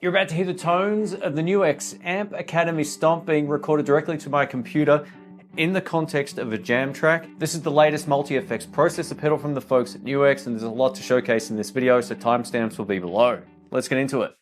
You're about to hear the tones of the NUX Amp Academy Stomp being recorded directly to my computer in the context of a jam track. This is the latest multi-effects processor pedal from the folks at NUX, and there's a lot to showcase in this video, so timestamps will be below. Let's get into it.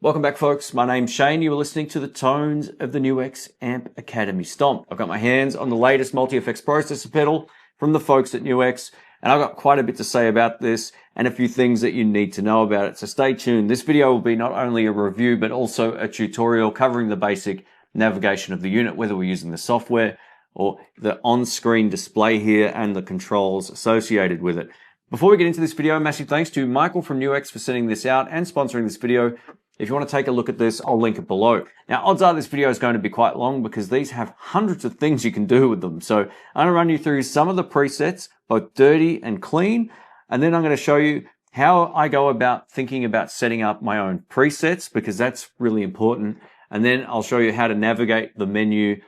Welcome back, folks. My name's Shane. You are listening to the tones of the NUX Amp Academy Stomp. I've got my hands on the latest multi-effects processor pedal from the folks at NUX, and I've got quite a bit to say about this and a few things that you need to know about it. So stay tuned. This video will be not only a review, but also a tutorial covering the basic navigation of the unit, whether we're using the software or the on-screen display here and the controls associated with it. Before we get into this video, massive thanks to Michael from NUX for sending this out and sponsoring this video. If you want to take a look at this, I'll link it below. Now, odds are this video is going to be quite long because these have hundreds of things you can do with them. So I'm going to run you through some of the presets, both dirty and clean, and then I'm going to show you how I go about thinking about setting up my own presets, because that's really important. And then I'll show you how to navigate the menu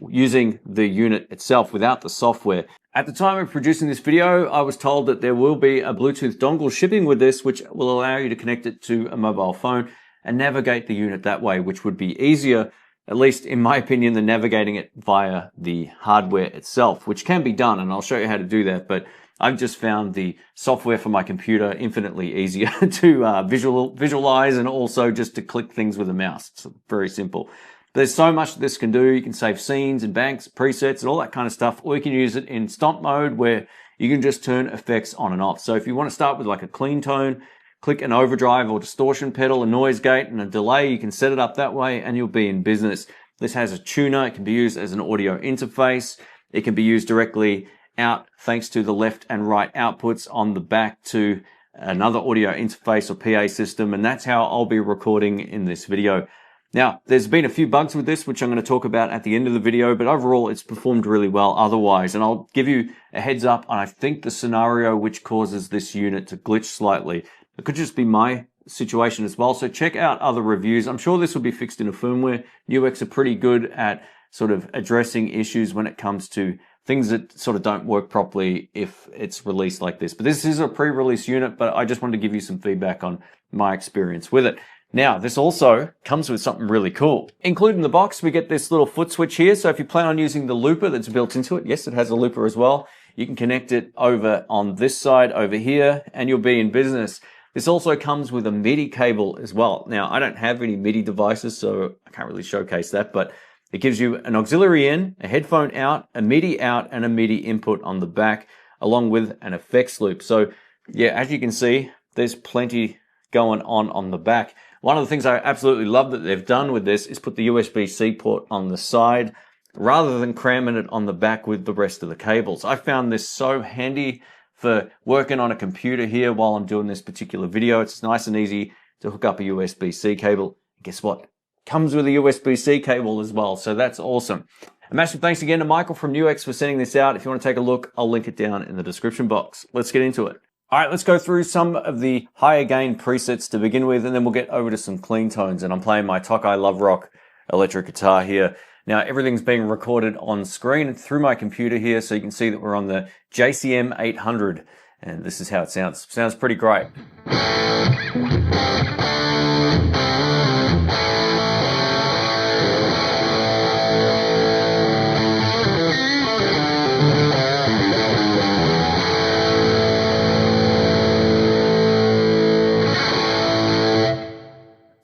using the unit itself without the software. At the time of producing this video, I was told that there will be a Bluetooth dongle shipping with this, which will allow you to connect it to a mobile phone and navigate the unit that way, which would be easier, at least in my opinion, than navigating it via the hardware itself, which can be done, and I'll show you how to do that. But I've just found the software for my computer infinitely easier to visualize and also just to click things with a mouse. It's very simple. There's so much that this can do. You can save scenes and banks, presets, and all that kind of stuff, or you can use it in stomp mode where you can just turn effects on and off. So if you want to start with like a clean tone, click an overdrive or distortion pedal, a noise gate, and a delay. You can set it up that way and you'll be in business. This has a tuner. It can be used as an audio interface. It can be used directly out thanks to the left and right outputs on the back to another audio interface or PA system. And that's how I'll be recording in this video. Now, there's been a few bugs with this, which I'm going to talk about at the end of the video, but overall it's performed really well otherwise. And I'll give you a heads up on, I think, the scenario which causes this unit to glitch slightly. It could just be my situation as well. So check out other reviews. I'm sure this will be fixed in a firmware. NUX are pretty good at sort of addressing issues when it comes to things that sort of don't work properly if it's released like this. But this is a pre-release unit, but I just wanted to give you some feedback on my experience with it. Now, this also comes with something really cool. Included in the box, we get this little foot switch here. So if you plan on using the looper that's built into it, yes, it has a looper as well. You can connect it over on this side over here and you'll be in business. This also comes with a MIDI cable as well. Now, I don't have any MIDI devices, so I can't really showcase that, but it gives you an auxiliary in, a headphone out, a MIDI out, and a MIDI input on the back, along with an effects loop. So yeah, as you can see, there's plenty going on the back. One of the things I absolutely love that they've done with this is put the USB-C port on the side rather than cramming it on the back with the rest of the cables. I found this so handy for working on a computer here while I'm doing this particular video. It's nice and easy to hook up a USB-C cable. Guess what? Comes with a USB-C cable as well, so that's awesome. A massive thanks again to Michael from NUX for sending this out. If you want to take a look, I'll link it down in the description box. Let's get into it. All right, let's go through some of the higher gain presets to begin with, and then we'll get over to some clean tones. And I'm playing my Tokai Love Rock electric guitar here. Now, everything's being recorded on screen through my computer here, so you can see that we're on the JCM 800, and this is how it sounds. Sounds pretty great.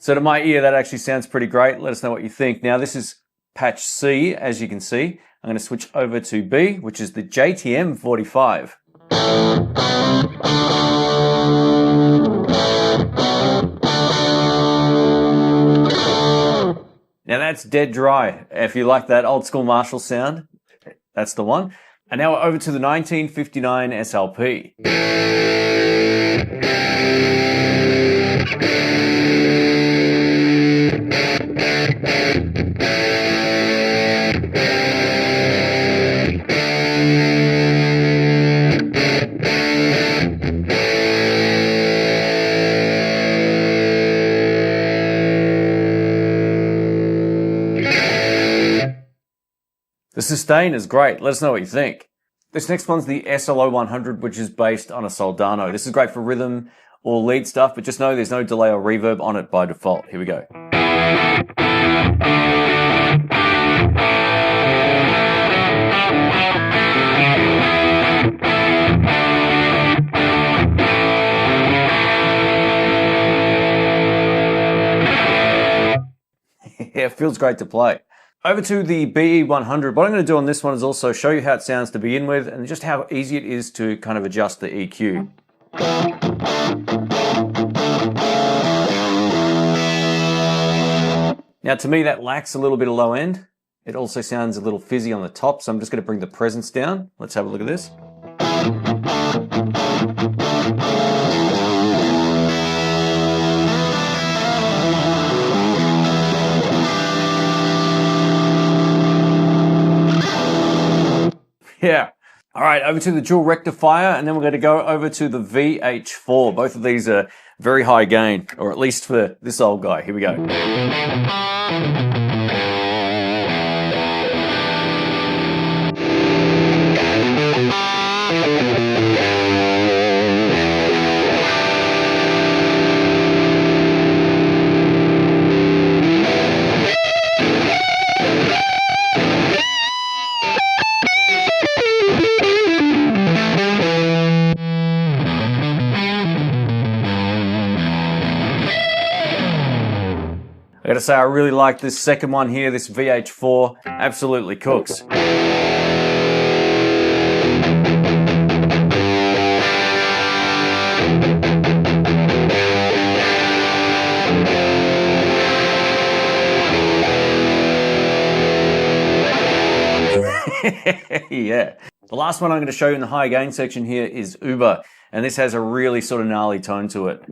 So to my ear, that actually sounds pretty great. Let us know what you think. Now this is patch C, as you can see. I'm going to switch over to B, which is the JTM 45. Now that's dead dry. If you like that old school Marshall sound, that's the one. And now we're over to the 1959 SLP. The sustain is great. Let us know what you think. This next one's the SLO 100, which is based on a Soldano. This is great for rhythm or lead stuff, but just know there's no delay or reverb on it by default. Here we go. Yeah, it feels great to play. Over to the BE100. What I'm going to do on this one is also show you how it sounds to begin with and just how easy it is to kind of adjust the EQ. Now to me that lacks a little bit of low end. It also sounds a little fizzy on the top, so I'm just going to bring the presence down. Let's have a look at this. Yeah. All right, over to the dual rectifier, and then we're going to go over to the VH4. Both of these are very high gain, or at least for this old guy. Here we go. I gotta say, I really like this second one here, this VH4, absolutely cooks. Yeah. The last one I'm going to show you in the high gain section here is Uber, and this has a really sort of gnarly tone to it.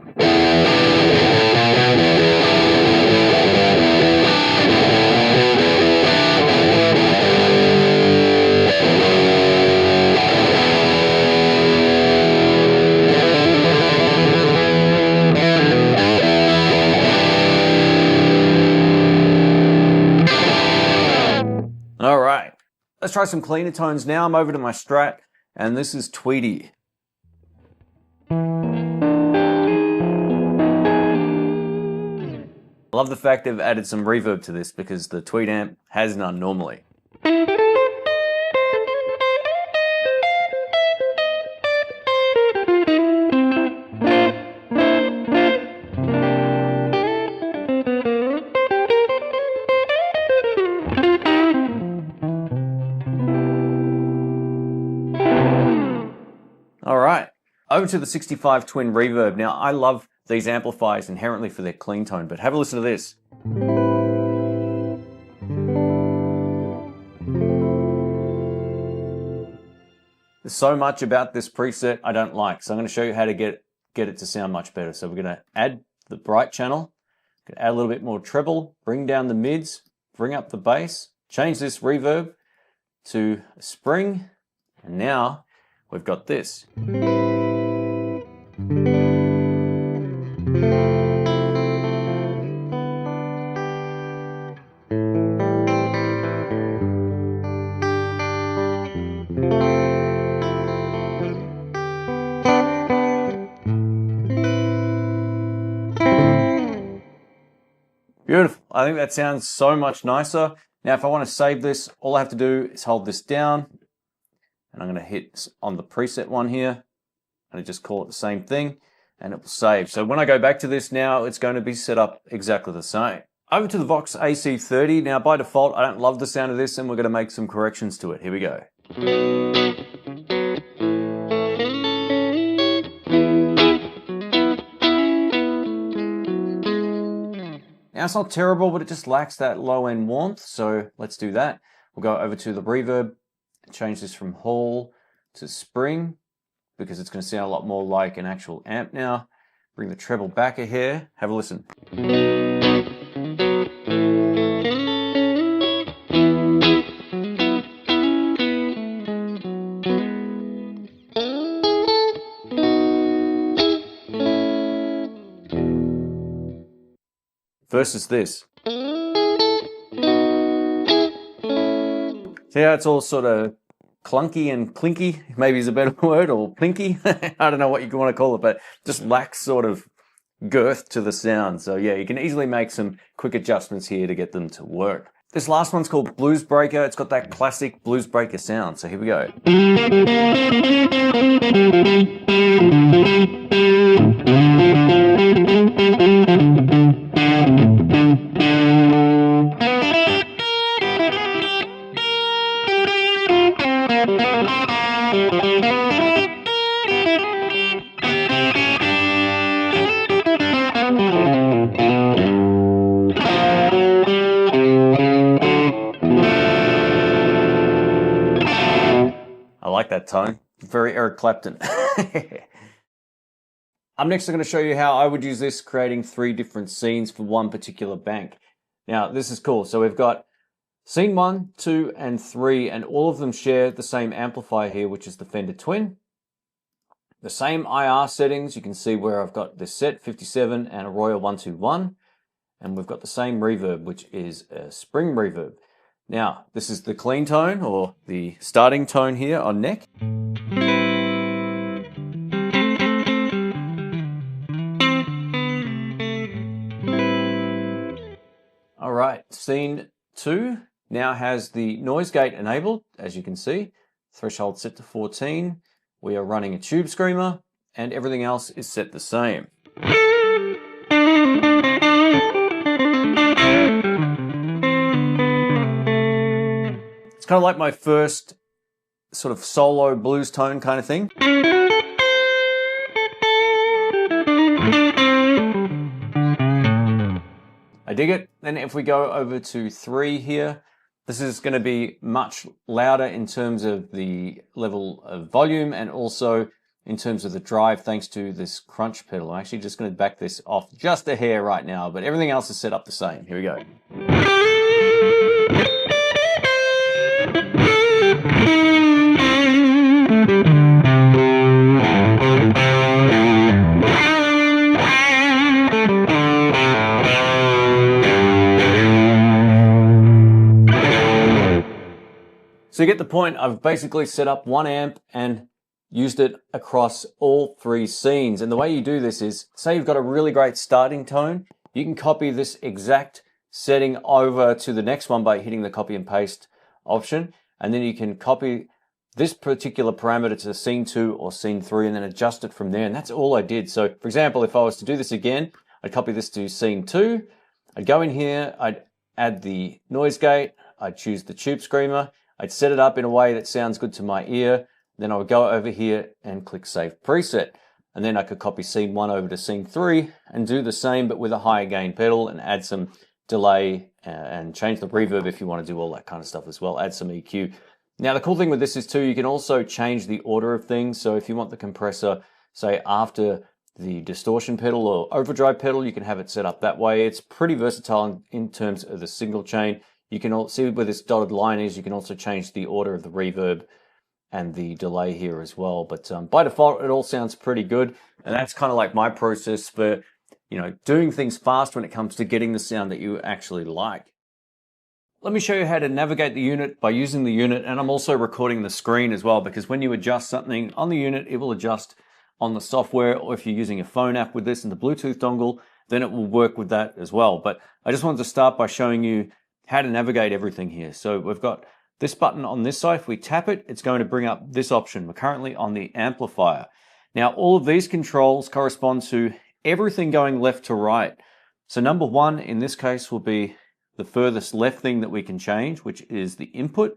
All right, let's try some cleaner tones now. I'm over to my Strat, and this is Tweedy. I love the fact they've added some reverb to this because the Tweed amp has none normally. All right, over to the 65 twin reverb. Now, I love these amplifiers inherently for their clean tone, but have a listen to this. There's so much about this preset I don't like, so I'm going to show you how to get it to sound much better. So we're going to add the bright channel, add a little bit more treble, bring down the mids, bring up the bass, change this reverb to a spring, and now we've got this. Beautiful. I think that sounds so much nicer. Now, if I want to save this, all I have to do is hold this down, and I'm going to hit on the preset one here, and I just call it the same thing. and it will save. So when I go back to this now, it's going to be set up exactly the same. Over to the Vox AC30. Now by default, I don't love the sound of this, and we're going to make some corrections to it. Here we go. Now it's not terrible, but it just lacks that low end warmth. So let's do that. We'll go over to the reverb, change this from hall to spring, because it's going to sound a lot more like an actual amp now. Bring the treble back a hair. Have a listen. Versus this. See how it's all sort of clunky and clinky, maybe is a better word, or plinky. I don't know what you want to call it, but just lacks sort of girth to the sound. So yeah, you can easily make some quick adjustments here to get them to work. This last one's called Blues Breaker. It's got that classic Blues Breaker sound. So here we go. I like that tone. Very Eric Clapton. I'm next going to show you how I would use this creating 3 different scenes for one particular bank. Now, this is cool. So we've got scene 1, 2, and 3, and all of them share the same amplifier here, which is the Fender Twin. The same IR settings. You can see where I've got this set, 57, and a Royal 121. And we've got the same reverb, which is a spring reverb. Now, this is the clean tone, or the starting tone here on neck. All right, scene 2 now has the noise gate enabled, as you can see. Threshold set to 14. We are running a tube screamer, and everything else is set the same. Kind of like my first sort of solo blues tone kind of thing. I dig it. Then if we go over to 3 here, this is going to be much louder in terms of the level of volume and also in terms of the drive thanks to this crunch pedal. I'm actually just going to back this off just a hair right now, but everything else is set up the same. Here we go. So you get the point. I've basically set up one amp and used it across all 3 scenes. And the way you do this is, say you've got a really great starting tone, you can copy this exact setting over to the next one by hitting the copy and paste option. And then you can copy this particular parameter to scene 2 or scene 3 and then adjust it from there. And that's all I did. So for example, if I was to do this again, I'd copy this to scene 2. I'd go in here, I'd add the noise gate, I'd choose the tube screamer, I'd set it up in a way that sounds good to my ear. Then I would go over here and click Save Preset. And then I could copy scene 1 over to scene 3 and do the same, but with a higher gain pedal and add some delay and change the reverb if you want to do all that kind of stuff as well. Add some EQ. Now, the cool thing with this is too, you can also change the order of things. So if you want the compressor, say after the distortion pedal or overdrive pedal, you can have it set up that way. It's pretty versatile in terms of the single chain. You can all see where this dotted line is. You can also change the order of the reverb and the delay here as well. But by default, it all sounds pretty good. And that's kind of like my process for, doing things fast when it comes to getting the sound that you actually like. Let me show you how to navigate the unit by using the unit. And I'm also recording the screen as well, because when you adjust something on the unit, it will adjust on the software, or if you're using a phone app with this and the Bluetooth dongle, then it will work with that as well. But I just wanted to start by showing you how to navigate everything here. So we've got this button on this side. If we tap it, it's going to bring up this option. We're currently on the amplifier. Now, all of these controls correspond to everything going left to right. So number one in this case will be the furthest left thing that we can change, which is the input,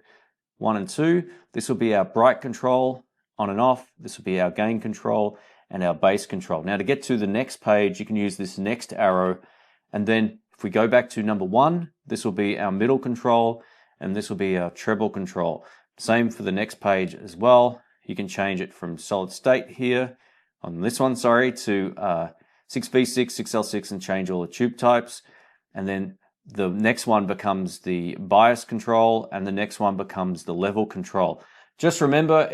1 and 2. This will be our bright control, on and off. This will be our gain control and our bass control. Now to get to the next page, you can use this next arrow. And then if we go back to number 1, this will be our middle control and this will be our treble control. Same for the next page as well. You can change it from solid state here on this one, to 6V6, 6L6 and change all the tube types. And then the next one becomes the bias control and the next one becomes the level control. Just remember,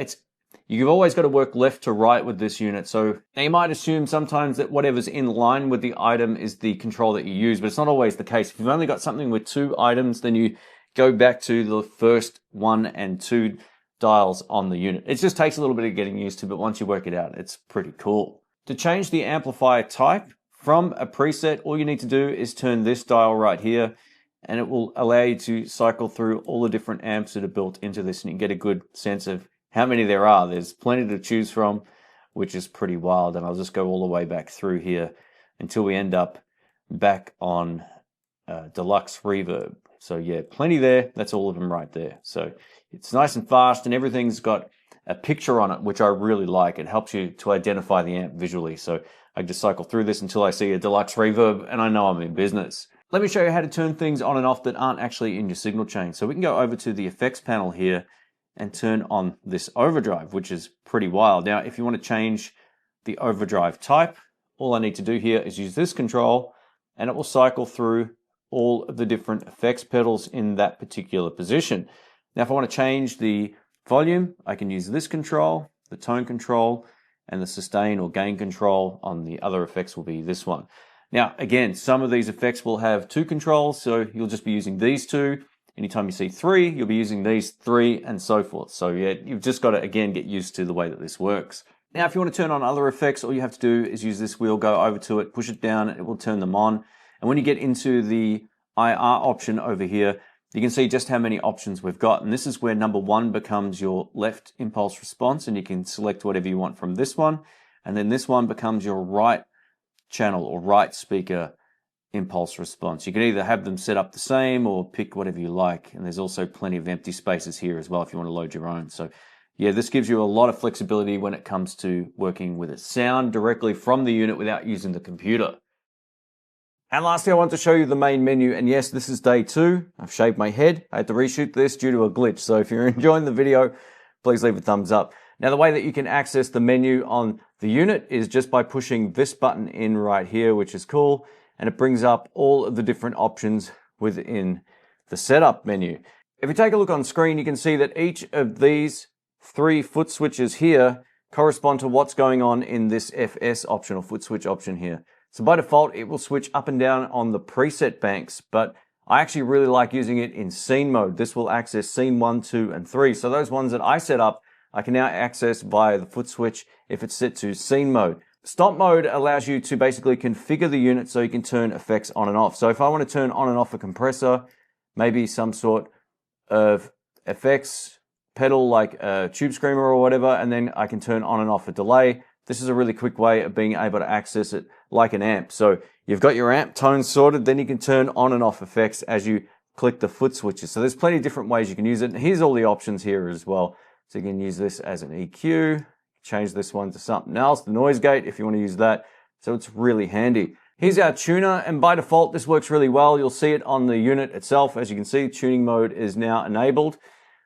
you've always got to work left to right with this unit. So now you might assume sometimes that whatever's in line with the item is the control that you use, but it's not always the case. If you've only got something with 2 items, then you go back to the first 1 and 2 dials on the unit. It just takes a little bit of getting used to, but once you work it out, it's pretty cool. To change the amplifier type from a preset, all you need to do is turn this dial right here, and it will allow you to cycle through all the different amps that are built into this, and you can get a good sense of how many there are. There's plenty to choose from, which is pretty wild, and I'll just go all the way back through here until we end up back on Deluxe Reverb. So yeah, plenty there. That's all of them right there. So it's nice and fast, and everything's got a picture on it, which I really like. It helps you to identify the amp visually. So I just cycle through this until I see a Deluxe Reverb, and I know I'm in business. Let me show you how to turn things on and off that aren't actually in your signal chain. So we can go over to the effects panel here and turn on this overdrive, which is pretty wild. Now, if you want to change the overdrive type, all I need to do here is use this control, and it will cycle through all of the different effects pedals in that particular position. Now, if I want to change the volume, I can use this control, the tone control, and the sustain or gain control on the other effects will be this one. Now, again, some of these effects will have 2 controls, so you'll just be using these 2. Anytime you see 3, you'll be using these 3 and so forth. So yeah, you've just got to, again, get used to the way that this works. Now, if you want to turn on other effects, all you have to do is use this wheel, go over to it, push it down, it will turn them on. And when you get into the IR option over here, you can see just how many options we've got. And this is where number 1 becomes your left impulse response, and you can select whatever you want from this one. And then this one becomes your right channel or right speaker impulse response. You can either have them set up the same or pick whatever you like. And there's also plenty of empty spaces here as well if you want to load your own. So yeah, this gives you a lot of flexibility when it comes to working with a sound directly from the unit without using the computer. And lastly, I want to show you the main menu. And yes, this is day 2. I've shaved my head. I had to reshoot this due to a glitch. So if you're enjoying the video, please leave a thumbs up. Now, the way that you can access the menu on the unit is just by pushing this button in right here, which is cool. And it brings up all of the different options within the setup menu. If you take a look on screen, you can see that each of these 3 foot switches here correspond to what's going on in this FS option or foot switch option here. So by default, it will switch up and down on the preset banks, but I actually really like using it in scene mode. This will access scene 1, 2, and 3. So those ones that I set up, I can now access via the foot switch if it's set to scene mode. Stomp mode allows you to basically configure the unit so you can turn effects on and off. So if I want to turn on and off a compressor, maybe some sort of effects pedal like a tube screamer or whatever, and then I can turn on and off a delay. This is a really quick way of being able to access it like an amp. So you've got your amp tone sorted, then you can turn on and off effects as you click the foot switches. So there's plenty of different ways you can use it. And here's all the options here as well. So you can use this as an EQ, change this one to something else, the noise gate if you want to use that. So it's really handy. Here's our tuner, and by default this works really well. You'll see it on the unit itself. As you can see, tuning mode is now enabled.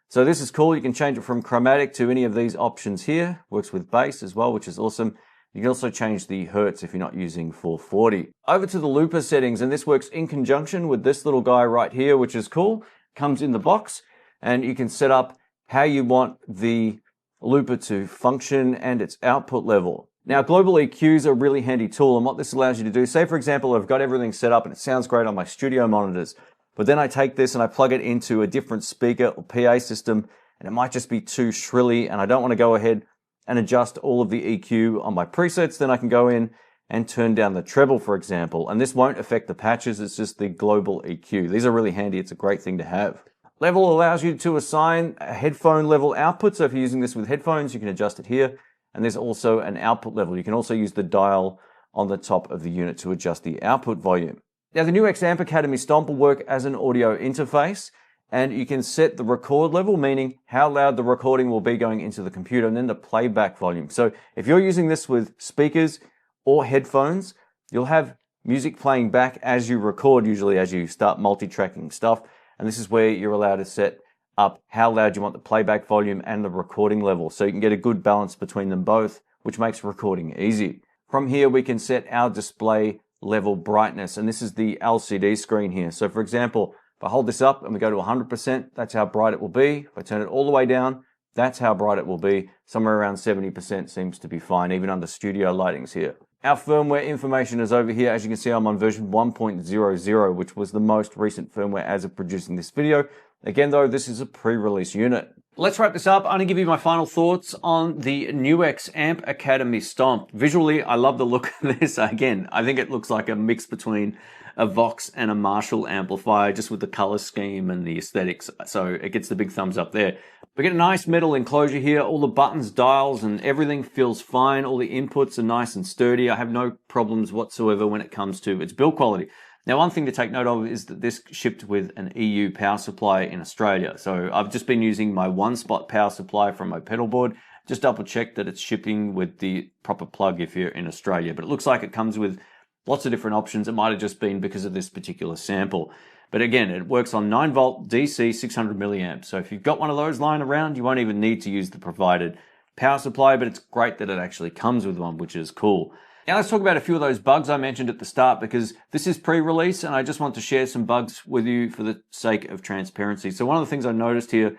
So this is cool. You can change it from chromatic to any of these options here. Works with bass as well, which is awesome. You can also change the hertz if you're not using 440. Over to the looper settings, and this works in conjunction with this little guy right here, which is cool. Comes in the box, and you can set up how you want the looper to function and its output level. Now, global EQs are a really handy tool, and what this allows you to do, say for example, I've got everything set up and it sounds great on my studio monitors, but then I take this and I plug it into a different speaker or PA system, and it might just be too shrilly, and I don't want to go ahead and adjust all of the EQ on my presets. Then I can go in and turn down the treble, for example, and this won't affect the patches, it's just the global EQ. These are really handy, it's a great thing to have. Level allows you to assign a headphone level output, so if you're using this with headphones, you can adjust it here. And there's also an output level. You can also use the dial on the top of the unit to adjust the output volume. Now, the NUX Amp Academy Stomp will work as an audio interface, and you can set the record level, meaning how loud the recording will be going into the computer, and then the playback volume. So if you're using this with speakers or headphones, you'll have music playing back as you record, usually as you start multi-tracking stuff. And this is where you're allowed to set up how loud you want the playback volume and the recording level. So you can get a good balance between them both, which makes recording easy. From here, we can set our display level brightness, and this is the LCD screen here. So for example, if I hold this up and we go to 100%, that's how bright it will be. If I turn it all the way down, that's how bright it will be. Somewhere around 70% seems to be fine, even under studio lightings here. Our firmware information is over here. As you can see, I'm on version 1.00, which was the most recent firmware as of producing this video. Again, though, this is a pre-release unit. Let's wrap this up. I'm going to give you my final thoughts on the NUX Amp Academy Stomp. Visually, I love the look of this. Again, I think it looks like a mix between a Vox and a Marshall amplifier, just with the color scheme and the aesthetics. So it gets the big thumbs up there. We get a nice metal enclosure here. All the buttons, dials, and everything feels fine. All the inputs are nice and sturdy. I have no problems whatsoever when it comes to its build quality. Now, one thing to take note of is that this shipped with an EU power supply in Australia. So I've just been using my one-spot power supply from my pedal board. Just double check that it's shipping with the proper plug if you're in Australia. But it looks like it comes with lots of different options. It might have just been because of this particular sample. But again, it works on 9-volt DC 600 milliamps. So if you've got one of those lying around, you won't even need to use the provided power supply, but it's great that it actually comes with one, which is cool. Now let's talk about a few of those bugs I mentioned at the start, because this is pre-release and I just want to share some bugs with you for the sake of transparency. So one of the things I noticed here,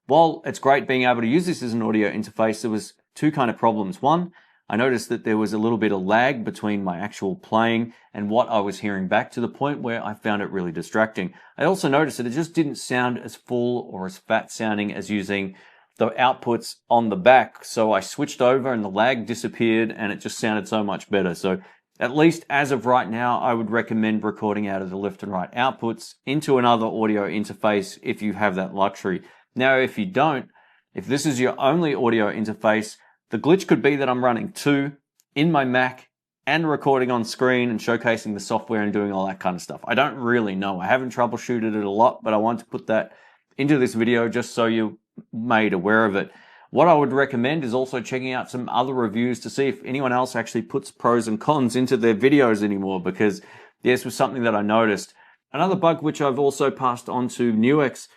while it's great being able to use this as an audio interface, there was two kind of problems. One, I noticed that there was a little bit of lag between my actual playing and what I was hearing back, to the point where I found it really distracting. I also noticed that it just didn't sound as full or as fat sounding as using the outputs on the back. So I switched over and the lag disappeared and it just sounded so much better. So at least as of right now, I would recommend recording out of the left and right outputs into another audio interface if you have that luxury. Now, if you don't, if this is your only audio interface, the glitch could be that I'm running two in my Mac and recording on screen and showcasing the software and doing all that kind of stuff. I don't really know. I haven't troubleshooted it a lot, but I want to put that into this video just so you're made aware of it. What I would recommend is also checking out some other reviews to see if anyone else actually puts pros and cons into their videos anymore, because this was something that I noticed. Another bug which I've also passed on to NUX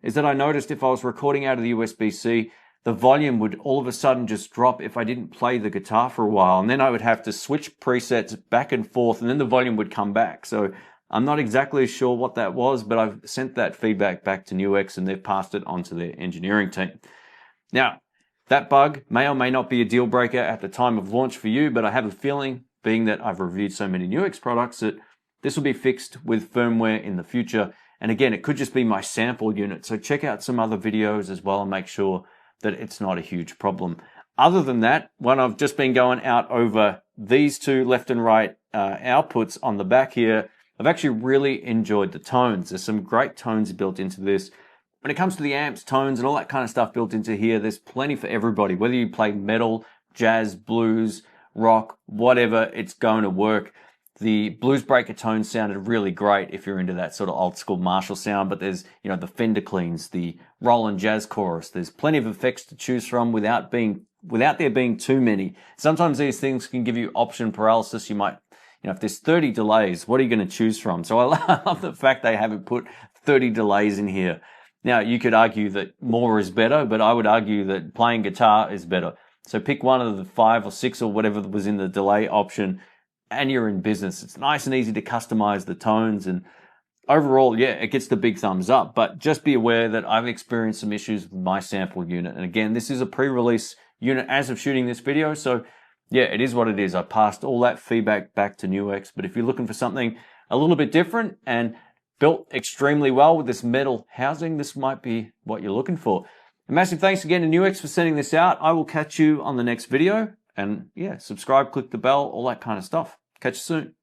is that I noticed if I was recording out of the USB-C, the volume would all of a sudden just drop if I didn't play the guitar for a while, and then I would have to switch presets back and forth, and then the volume would come back. So I'm not exactly sure what that was, but I've sent that feedback back to NUX and they've passed it on to their engineering team. Now, that bug may or may not be a deal breaker at the time of launch for you, but I have a feeling, being that I've reviewed so many NUX products, that this will be fixed with firmware in the future. And again, it could just be my sample unit. So check out some other videos as well and make sure that it's not a huge problem. Other than that, when I've just been going out over these two left and right outputs on the back here, I've actually really enjoyed the tones. There's some great tones built into this. When it comes to the amps, tones, and all that kind of stuff built into here, there's plenty for everybody. Whether you play metal, jazz, blues, rock, whatever, it's going to work. The blues breaker tones sounded really great if you're into that sort of old school Marshall sound, but there's, you know, the Fender cleans, the Roland jazz chorus. There's plenty of effects to choose from without there being too many. Sometimes these things can give you option paralysis. You might, you know, if there's 30 delays, what are you going to choose from? So I love the fact they haven't put 30 delays in here. Now, you could argue that more is better, but I would argue that playing guitar is better. So pick one of the 5 or 6 or whatever was in the delay option, and you're in business. It's nice and easy to customize the tones, and overall, yeah, it gets the big thumbs up. But just be aware that I've experienced some issues with my sample unit. And again, this is a pre-release unit as of shooting this video, so yeah, it is what it is. I passed all that feedback back to NUX, but if you're looking for something a little bit different and built extremely well with this metal housing, this might be what you're looking for. A massive thanks again to NUX for sending this out. I will catch you on the next video, and yeah, subscribe, click the bell, all that kind of stuff. Catch you soon.